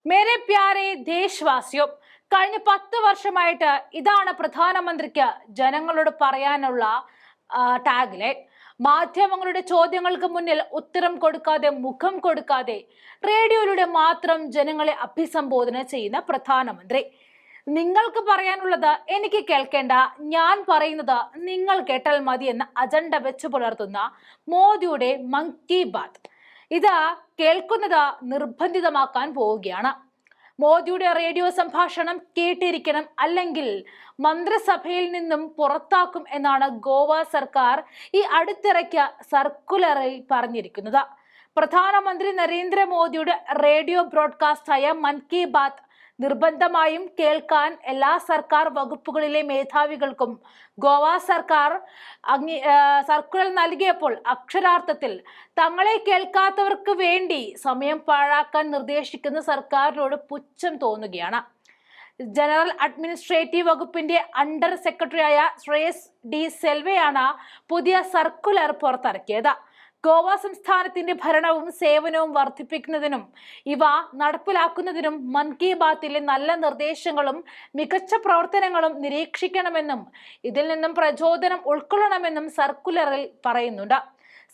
മേരെ പ്യാരെ ദേശവാസിയോ, കഴിഞ്ഞ 10 വർഷമായിട്ട് ഇതാണ് പ്രധാനമന്ത്രിക്ക് ജനങ്ങളോട് പറയാനുള്ള ടാഗ്ലൈൻ. മാധ്യമങ്ങളുടെ ചോദ്യങ്ങൾക്ക് മുന്നിൽ ഉത്തരം കൊടുക്കാതെ, മുഖം കൊടുക്കാതെ, റേഡിയോയിലൂടെ മാത്രം ജനങ്ങളെ അഭിസംബോധന ചെയ്യുന്ന പ്രധാനമന്ത്രി. നിങ്ങൾക്ക് പറയാനുള്ളത് എനിക്ക് കേൾക്കേണ്ട, ഞാൻ പറയുന്നത് നിങ്ങൾ കേട്ടാൽ മതി എന്ന അജണ്ട വെച്ചു പുലർത്തുന്ന മോദിയുടെ മൻ കി ബാത്ത് ഇത് കേൾക്കുന്നത് നിർബന്ധിതമാക്കാൻ പോവുകയാണ്. മോദിയുടെ റേഡിയോ സംഭാഷണം കേട്ടിരിക്കണം, അല്ലെങ്കിൽ മന്ത്രിസഭയിൽ നിന്നും പുറത്താക്കും എന്നാണ് ഗോവ സർക്കാർ ഈ അടുത്തിറക്കിയ സർക്കുലറിൽ പറഞ്ഞിരിക്കുന്നത്. പ്രധാനമന്ത്രി നരേന്ദ്രമോദിയുടെ റേഡിയോ ബ്രോഡ്കാസ്റ്റായ മൻ കി ബാത്ത് നിർബന്ധമായും കേൾക്കാൻ എല്ലാ സർക്കാർ വകുപ്പുകളിലെ മേധാവികൾക്കും ഗോവ സർക്കാർ സർക്കുലർ നൽകിയപ്പോൾ അക്ഷരാർത്ഥത്തിൽ തങ്ങളെ കേൾക്കാത്തവർക്ക് വേണ്ടി സമയം പാഴാക്കാൻ നിർദ്ദേശിക്കുന്ന സർക്കാരിനോട് പുച്ഛം തോന്നുകയാണ്. ജനറൽ അഡ്മിനിസ്ട്രേറ്റീവ് വകുപ്പിന്റെ അണ്ടർ സെക്രട്ടറിയായ ശ്രേയസ് ഡി സെൽവയാണ് പുതിയ സർക്കുലർ പുറത്തിറക്കിയത്. ഗോവ സംസ്ഥാനത്തിന്റെ ഭരണവും സേവനവും വർദ്ധിപ്പിക്കുന്നതിനും ഇവ നടപ്പിലാക്കുന്നതിനും മൻ കി ബാത്തിലെ നല്ല നിർദ്ദേശങ്ങളും മികച്ച പ്രവർത്തനങ്ങളും നിരീക്ഷിക്കണമെന്നും ഇതിൽ നിന്നും പ്രചോദനം ഉൾക്കൊള്ളണമെന്നും സർക്കുലറിൽ പറയുന്നുണ്ട്.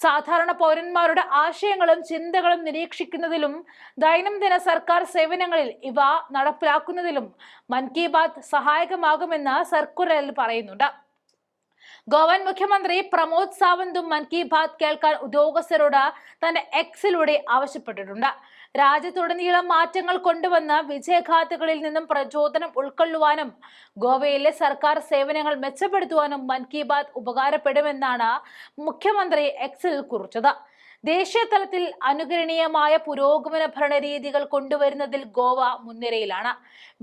സാധാരണ പൗരന്മാരുടെ ആശയങ്ങളും ചിന്തകളും നിരീക്ഷിക്കുന്നതിലും ദൈനംദിന സർക്കാർ സേവനങ്ങളിൽ ഇവ നടപ്പിലാക്കുന്നതിലും മൻ കി ബാത്ത് സഹായകമാകുമെന്ന് സർക്കുലറിൽ പറയുന്നുണ്ട്. ഗോവൻ മുഖ്യമന്ത്രി പ്രമോദ് സാവന്തും മൻ കി ബാത്ത് കേൾക്കാൻ ഉദ്യോഗസ്ഥരോട് തന്റെ എക്സിലൂടെ ആവശ്യപ്പെട്ടിട്ടുണ്ട്. രാജ്യത്തുടനീളം മാറ്റങ്ങൾ കൊണ്ടുവന്ന് വിജയഗാഥകളിൽ നിന്നും പ്രചോദനം ഉൾക്കൊള്ളുവാനും ഗോവയിലെ സർക്കാർ സേവനങ്ങൾ മെച്ചപ്പെടുത്തുവാനും മൻ കി ബാത്ത് ഉപകാരപ്പെടുമെന്നാണ് മുഖ്യമന്ത്രി എക്സിൽ കുറിച്ചത്. ദേശീയ തലത്തിൽ അനുകരണീയമായ പുരോഗമന ഭരണരീതികൾ കൊണ്ടുവരുന്നതിൽ ഗോവ മുൻനിരയിലാണ്.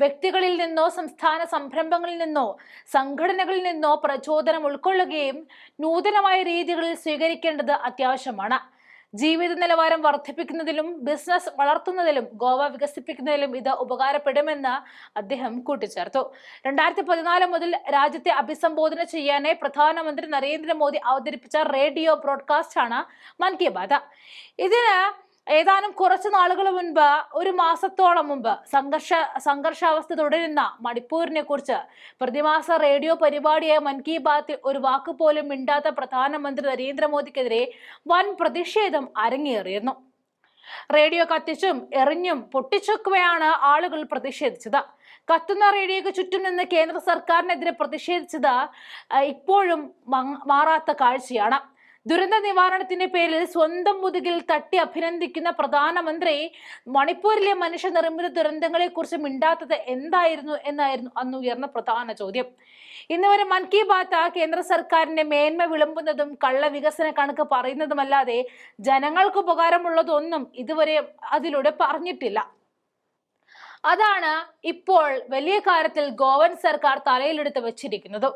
വ്യക്തികളിൽ നിന്നോ സംസ്ഥാന സംരംഭങ്ങളിൽ നിന്നോ സംഘടനകളിൽ നിന്നോ പ്രചോദനം ഉൾക്കൊള്ളുകയും നൂതനമായ രീതികളിൽ സ്വീകരിക്കേണ്ടത് അത്യാവശ്യമാണ്. ജീവിത നിലവാരം വർദ്ധിപ്പിക്കുന്നതിലും ബിസിനസ് വളർത്തുന്നതിലും ഗോവ വികസിപ്പിക്കുന്നതിലും ഇത് ഉപകാരപ്പെടുമെന്ന് അദ്ദേഹം കൂട്ടിച്ചേർത്തു. 2014 മുതൽ രാജ്യത്തെ അഭിസംബോധന ചെയ്യാനായി പ്രധാനമന്ത്രി നരേന്ദ്രമോദി അവതരിപ്പിച്ച റേഡിയോ ബ്രോഡ്കാസ്റ്റാണ് മൻ കി ബാത്ത്. ഇതിന് ഏതാനും കുറച്ചു നാളുകൾ മുൻപ്, ഒരു മാസത്തോളം മുമ്പ്, സംഘർഷാവസ്ഥ തുടരുന്ന മണിപ്പൂരിനെ കുറിച്ച് പ്രതിമാസ റേഡിയോ പരിപാടിയായ മൻ കി ബാത്തിൽ ഒരു വാക്ക് പോലും മിണ്ടാത്ത പ്രധാനമന്ത്രി നരേന്ദ്രമോദിക്കെതിരെ വൻ പ്രതിഷേധം അരങ്ങേറിയിരുന്നു. റേഡിയോ കത്തിച്ചും എറിഞ്ഞും പൊട്ടിച്ചൊക്കെയാണ് ആളുകൾ പ്രതിഷേധിച്ചത്. കത്തുന്ന റേഡിയോയ്ക്ക് ചുറ്റും നിന്ന് കേന്ദ്ര സർക്കാരിനെതിരെ പ്രതിഷേധിച്ചത് ഇപ്പോഴും മാറാത്ത കാഴ്ചയാണ്. ദുരന്ത നിവാരണത്തിന്റെ പേരിൽ സ്വന്തം മുതുകിൽ തട്ടി അഭിനന്ദിക്കുന്ന പ്രധാനമന്ത്രി മണിപ്പൂരിലെ മനുഷ്യനിർമ്മിത ദുരന്തങ്ങളെ കുറിച്ച് മിണ്ടാത്തത് എന്തായിരുന്നു എന്നായിരുന്നു അന്ന് ഉയർന്ന പ്രധാന ചോദ്യം. ഇന്ന് വരെ മൻ കി ബാത്ത് കേന്ദ്ര സർക്കാരിന്റെ മേന്മ വിളമ്പുന്നതും കള്ള വികസന കണക്ക് പറയുന്നതുമല്ലാതെ ജനങ്ങൾക്ക് ഉപകാരമുള്ളതൊന്നും ഇതുവരെ അതിലൂടെ പറഞ്ഞിട്ടില്ല. അതാണ് ഇപ്പോൾ വലിയ കാര്യത്തിൽ ഗോവൻ സർക്കാർ തലയിലെടുത്ത് വെച്ചിരിക്കുന്നത്.